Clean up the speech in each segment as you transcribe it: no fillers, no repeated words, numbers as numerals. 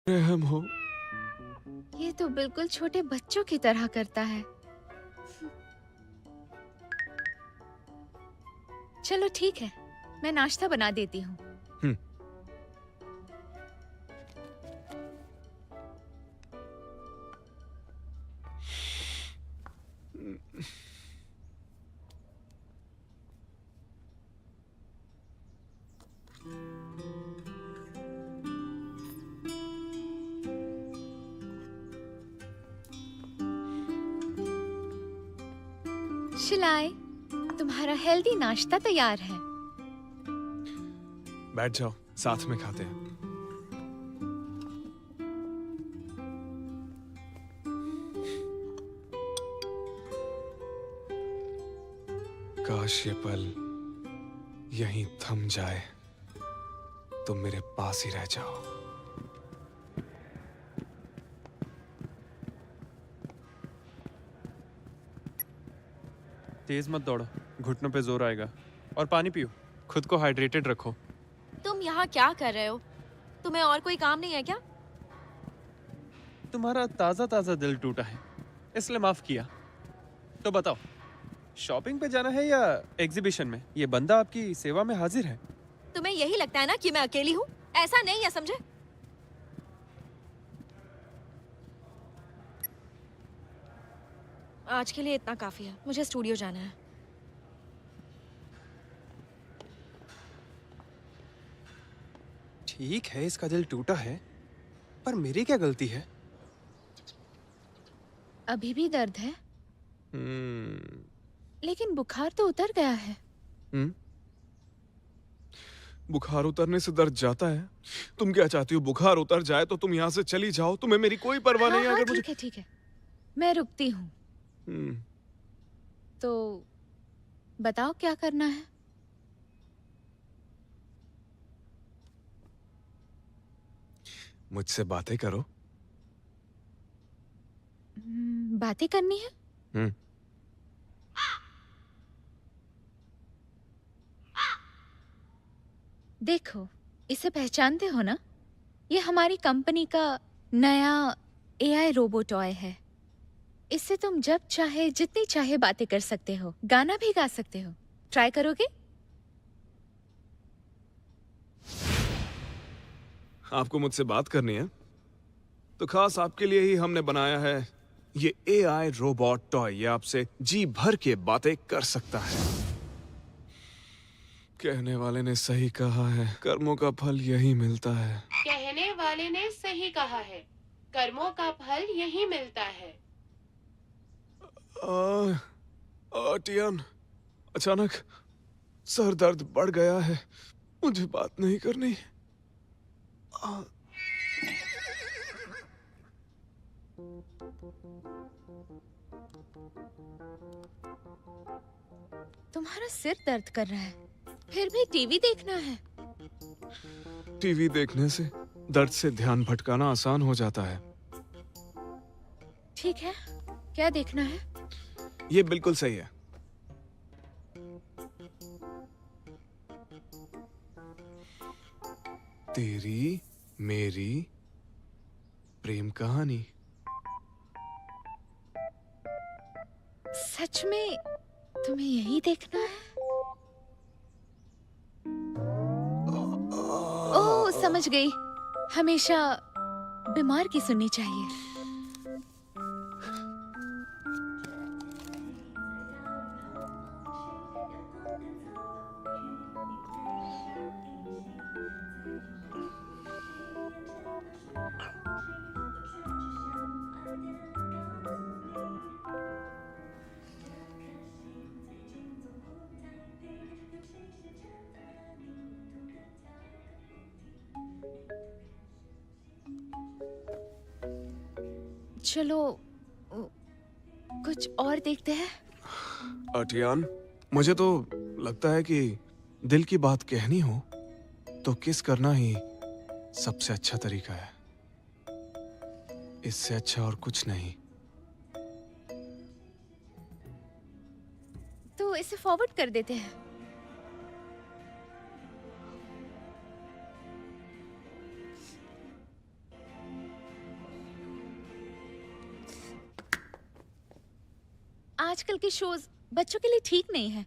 रहम हो। ये तो बिल्कुल छोटे बच्चों की तरह करता है। चलो ठीक है, मैं नाश्ता बना देती हूँ। हम्म। शिलाय, तुम्हारा हेल्दी नाश्ता तैयार है। बैठ जाओ, साथ में खाते हैं। काश ये पल यहीं थम जाए, तुम मेरे पास ही रह जाओ। तेज मत दौड़ो, घुटनों पे जोर आएगा। और पानी पियो, खुद को हाइड्रेटेड रखो। तुम यहाँ क्या कर रहे हो? तुम्हें और कोई काम नहीं है क्या? तुम्हारा ताजा ताजा दिल टूटा है, इसलिए माफ किया। तो बताओ, शॉपिंग पे जाना है या एग्जीबिशन में? ये बंदा आपकी सेवा में हाजिर है। तुम्हें यही लगता है ना कि मैं अकेली हूँ? ऐसा नहीं है, समझे? आज के लिए इतना काफी है, मुझे स्टूडियो जाना है। ठीक है, इसका दिल टूटा है, पर मेरी क्या गलती है? अभी भी दर्द है, हम्म। लेकिन बुखार तो उतर गया है। हम्म। बुखार उतरने से दर्द जाता है? तुम क्या चाहती हो, बुखार उतर जाए तो तुम यहाँ से चली जाओ? तुम्हें मेरी कोई परवाह हाँ नहीं है? हाँ, अगर मुझे ठीक है ठीक है, मैं रुकती हूँ। हम्म। तो बताओ क्या करना है। मुझसे बातें करो। बातें करनी है? हम्म। देखो, इसे पहचानते हो ना? ये हमारी कंपनी का नया एआई रोबो टॉय है। इससे तुम जब चाहे जितनी चाहे बातें कर सकते हो, गाना भी गा सकते हो। ट्राई करोगे? आपको मुझसे बात करनी है? तो खास आपके लिए ही हमने बनाया है ये एआई रोबोट टॉय। ये आपसे जी भर के बातें कर सकता है। कहने वाले ने सही कहा है, कर्मों का फल यही मिलता है। कहने वाले ने सही कहा है, कर्मों का फल यही मिलता है। टियान, अचानक सर दर्द बढ़ गया है, मुझे बात नहीं करनी। आ, तुम्हारा सिर दर्द कर रहा है, फिर भी टीवी देखना है? टीवी देखने से दर्द से ध्यान भटकाना आसान हो जाता है। ठीक है, क्या देखना है? ये बिल्कुल सही है। तेरी मेरी प्रेम कहानी। सच में तुम्हें यही देखना है? ओह, समझ गई। हमेशा बीमार की सुननी चाहिए। चलो कुछ और देखते हैं। अटियान, मुझे तो लगता है कि दिल की बात कहनी हो तो किस करना ही सबसे अच्छा तरीका है। इससे अच्छा और कुछ नहीं। तो इसे फॉरवर्ड कर देते हैं। आजकल के शोज बच्चों के लिए ठीक नहीं है,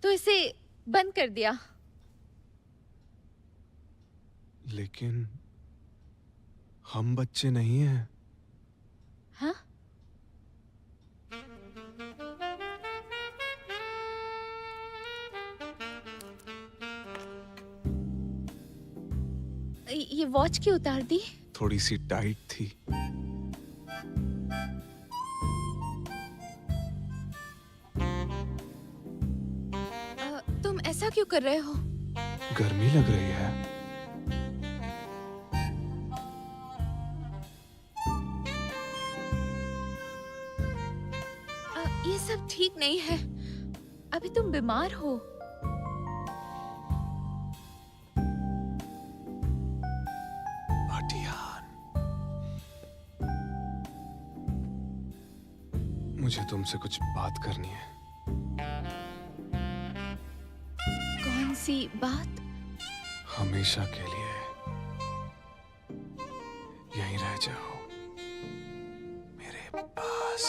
तो इसे बंद कर दिया। लेकिन हम बच्चे नहीं हैं। हाँ? ये वॉच क्यों उतार दी? थोड़ी सी टाइट थी। तुम ऐसा क्यों कर रहे हो? गर्मी लग रही है। ये सब ठीक नहीं है। अभी तुम बीमार हो। अटियान, मुझे तुमसे कुछ बात करनी है। कौन सी बात? हमेशा के लिए यहीं रह जाओ मेरे पास।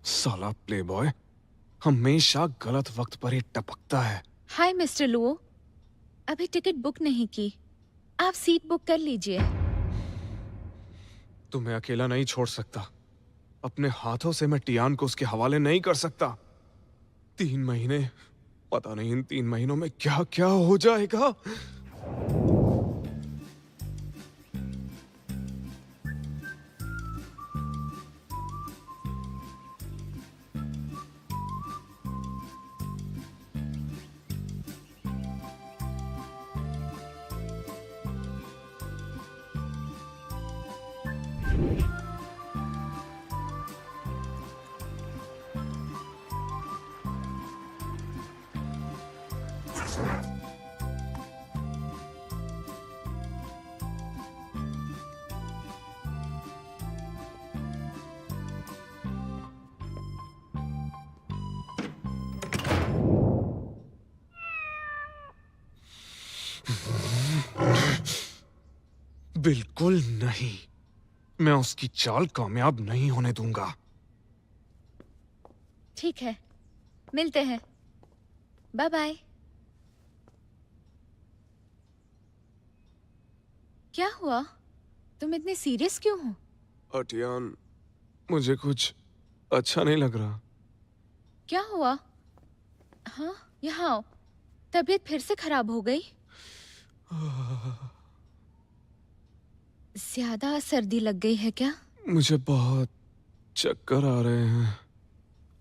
साला प्लेबॉय हमेशा गलत वक्त पर ही टपकता है। हाय मिस्टर लुओ, अभी टिकट बुक नहीं की, आप सीट बुक कर लीजिए। तुम्हें अकेला नहीं छोड़ सकता। अपने हाथों से मैं टियान को उसके हवाले नहीं कर सकता। 3 महीने, पता नहीं इन 3 महीनों में क्या क्या हो जाएगा। बिल्कुल नहीं, मैं उसकी चाल कामयाब नहीं होने दूंगा। ठीक है, मिलते हैं। Bye bye. क्या हुआ? तुम इतने सीरियस क्यों हो? अटियान, मुझे कुछ अच्छा नहीं लग रहा। क्या हुआ? हाँ, यहाँ आओ। तबीयत फिर से खराब हो गई? ज्यादा सर्दी लग गई है क्या? मुझे बहुत चक्कर आ रहे हैं,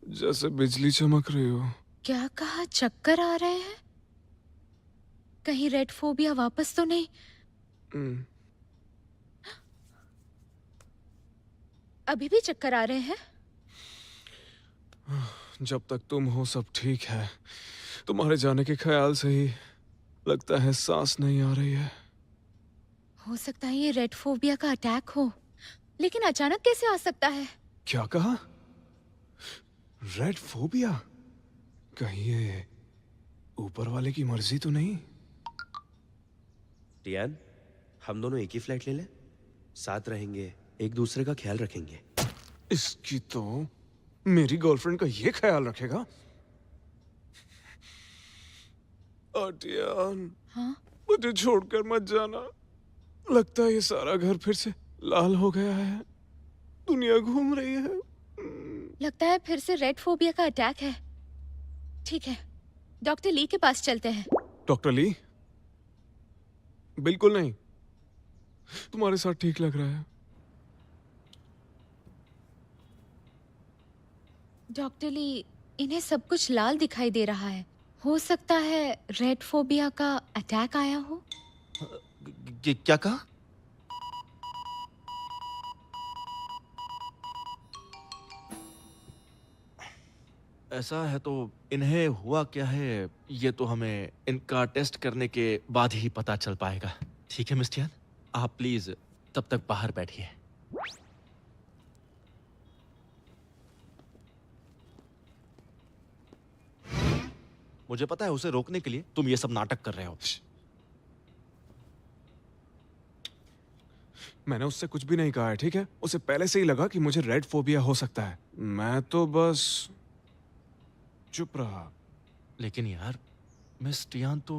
जैसे बिजली चमक रही हो। क्या कहा? चक्कर आ रहे हैं? कहीं रेड फोबिया वापस तो नहीं? हम्म, अभी भी चक्कर आ रहे हैं? जब तक तुम हो सब ठीक है। तुम्हारे जाने के ख्याल से ही लगता है सांस नहीं आ रही है। हो सकता है ये रेड फोबिया का अटैक हो, लेकिन अचानक कैसे आ सकता है? क्या कहा? Red phobia? कहीं ये ऊपर वाले की मर्जी तो नहीं? टियान, हम दोनों एक ही फ्लैट ले लें, साथ रहेंगे, एक दूसरे का ख्याल रखेंगे। इसकी तो मेरी गर्लफ्रेंड का ये ख्याल रखेगा? टियान, हाँ? मुझे छोड़कर मत जाना। लगता है ये सारा घर फिर से लाल हो गया है। दुनिया घूम रही है। लगता है फिर से रेड फोबिया का अटैक है। ठीक है, डॉक्टर ली के पास चलते हैं। Doctor Li? बिल्कुल नहीं, तुम्हारे साथ ठीक लग रहा है। डॉक्टर ली, इन्हें सब कुछ लाल दिखाई दे रहा है। हो सकता है रेड फोबिया का अटैक आया हो। क्या कहा? ऐसा है तो इन्हें हुआ क्या है, ये तो हमें इनका टेस्ट करने के बाद ही पता चल पाएगा। ठीक है मिस्टर, आप प्लीज तब तक बाहर बैठिए। मुझे पता है उसे रोकने के लिए तुम ये सब नाटक कर रहे हो। मैंने उससे कुछ भी नहीं कहा है, ठीक है? उसे पहले से ही लगा कि मुझे रेड फोबिया हो सकता है। मैं तो बस चुप रहा। लेकिन यार मिस टियान तो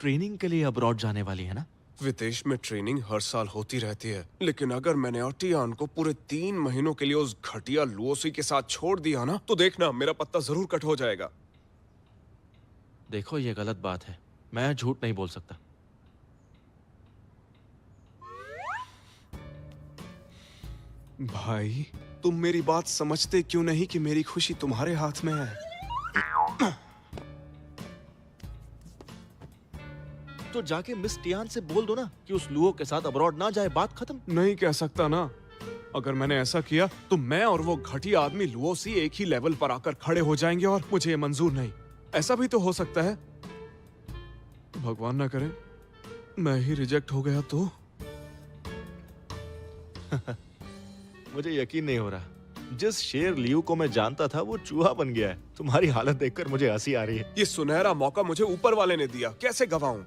ट्रेनिंग के लिए अब्रॉड जाने वाली है ना? विदेश में ट्रेनिंग हर साल होती रहती है, लेकिन अगर मैंने अर्टियान को पूरे 3 महीनों के लिए उस घटिया लुओसी के साथ छोड़ दिया ना, तो देखना मेरा पत्ता जरूर कट हो जाएगा। देखो ये गलत बात है, मैं झूठ नहीं बोल सकता। भाई, तुम मेरी बात समझते क्यों नहीं कि मेरी खुशी तुम्हारे हाथ में है? तो जाके मिस टियान से बोल दो ना कि उस लुओ के साथ अब्रॉड ना जाए, बात खत्म। नहीं कह सकता ना। अगर मैंने ऐसा किया तो मैं और वो घटिया आदमी लुओसी एक ही लेवल पर आकर खड़े हो जाएंगे और मुझे ये मंजूर नहीं। ऐसा भी तो हो सकता है, भगवान ना करे मैं ही रिजेक्ट हो गया तो। मुझे यकीन नहीं हो रहा, जिस शेर लियू को मैं जानता था वो चूहा बन गया है। तुम्हारी हालत देखकर मुझे हंसी आ रही है। ये सुनहरा मौका मुझे ऊपर वाले ने दिया, कैसे गवाऊं?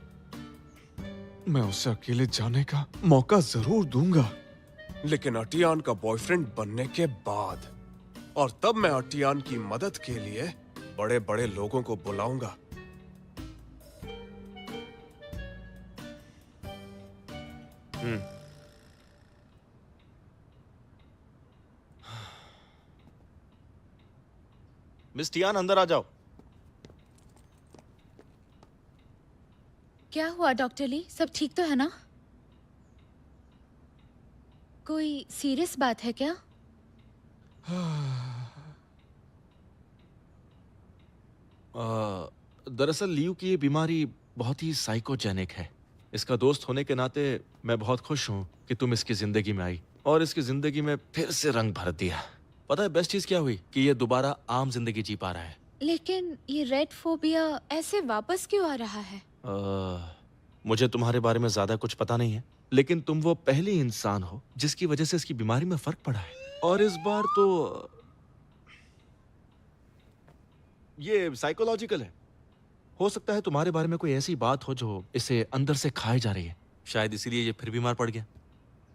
मैं उसे अकेले जाने का मौका जरूर दूंगा, लेकिन अटियान का बॉयफ्रेंड बनने के बाद। और तब मैं अटियान की मदद के लिए बड़े बड़े लोगों को बुलाऊंगा। मिस टियान अंदर आ जाओ। क्या हुआ डॉक्टर ली? सब ठीक तो है ना? कोई सीरियस बात है क्या? दरअसल लियू की ये बीमारी बहुत ही साइकोजेनिक है। इसका दोस्त होने के नाते मैं बहुत खुश हूँ कि तुम इसकी जिंदगी में आई और इसकी जिंदगी में फिर से रंग भर दिया। पता है बेस्ट चीज क्या हुई? कि ये दोबारा आम जिंदगी जी पा रहा है। लेकिन ये रेड फोबिया ऐसे वापस क्यों आ रहा है? मुझे तुम्हारे बारे में ज्यादा कुछ पता नहीं है, लेकिन तुम वो पहली इंसान हो जिसकी वजह से इसकी बीमारी में फर्क पड़ा है। और इस बार तो ये साइकोलॉजिकल है। हो सकता है तुम्हारे बारे में कोई ऐसी बात हो जो इसे अंदर से खाए जा रही है। शायद इसीलिए ये फिर बीमार पड़ गया।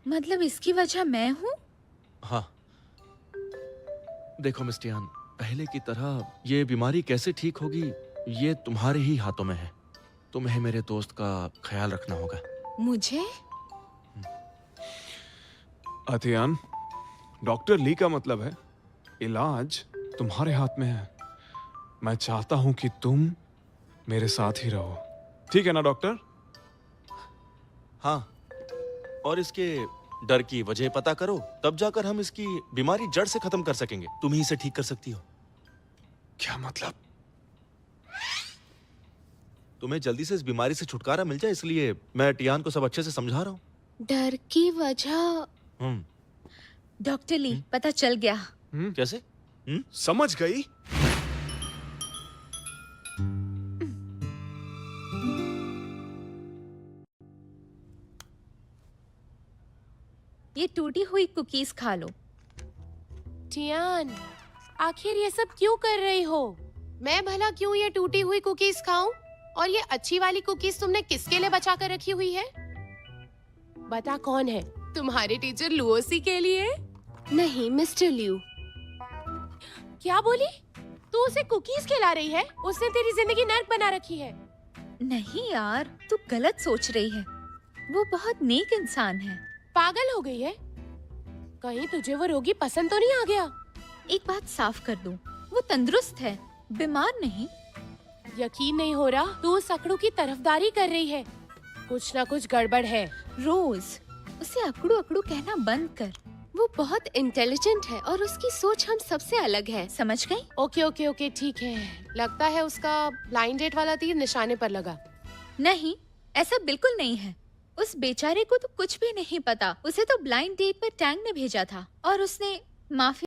मतलब इसकी वजह मैं हूँ? हाँ, देखो मिस टियान, पहले की तरह ये बीमारी कैसे ठीक होगी ये तुम्हारे ही हाथों में है। तुम्हें मेरे दोस्त का ख्याल रखना होगा। मुझे? अतियान, डॉक्टर ली का मतलब है इलाज तुम्हारे हाथ में है। मैं चाहता हूं कि तुम मेरे साथ ही रहो, ठीक है ना डॉक्टर? हाँ, और इसके डर की वजह पता करो, तब जाकर हम इसकी बीमारी जड़ से खत्म कर सकेंगे। तुम ही इसे ठीक कर सकती हो। क्या मतलब? तुम्हें जल्दी से इस बीमारी से छुटकारा मिल जाए, इसलिए मैं टियान को सब अच्छे से समझा रहा हूँ। डर की वजह? डॉक्टर ली, पता चल गया। कैसे? समझ गई? ये टूटी हुई कुकीज खा लो। टियान, आखिर ये सब क्यों कर रही हो? मैं भला क्यों ये टूटी हुई कुकीज खाऊं? और ये अच्छी वाली कुकीज तुमने किसके लिए बचा कर रखी हुई है? बता कौन है? तुम्हारे टीचर लुओसी के लिए? नहीं, मिस्टर लियू। क्या बोली? तू उसे कुकीज खिला रही है? उसने तेरी जिंदगी नर्क बना रखी है। नहीं यार, तू गलत सोच रही है। वो बहुत नेक इंसान है। पागल हो गई है? कहीं तुझे वो रोगी पसंद तो नहीं आ गया? एक बात साफ कर दूं, वो तंदुरुस्त है, बीमार नहीं। यकीन नहीं हो रहा, तू उस अकड़ू की तरफदारी कर रही है। कुछ ना कुछ गड़बड़ है। रोज उसे अकड़ू अकड़ू कहना बंद कर। वो बहुत इंटेलिजेंट है और उसकी सोच हम सबसे अलग है, समझ गई? ओके ओके ओके, ठीक है। लगता है उसका ब्लाइंड डेट वाला तीर निशाने पर लगा। नहीं, ऐसा बिल्कुल नहीं है। उस बेचारे को तो कुछ भी नहीं पता। उसे तो ब्लाइंड डेट पर टैंग ने भेजा था और उसने माफी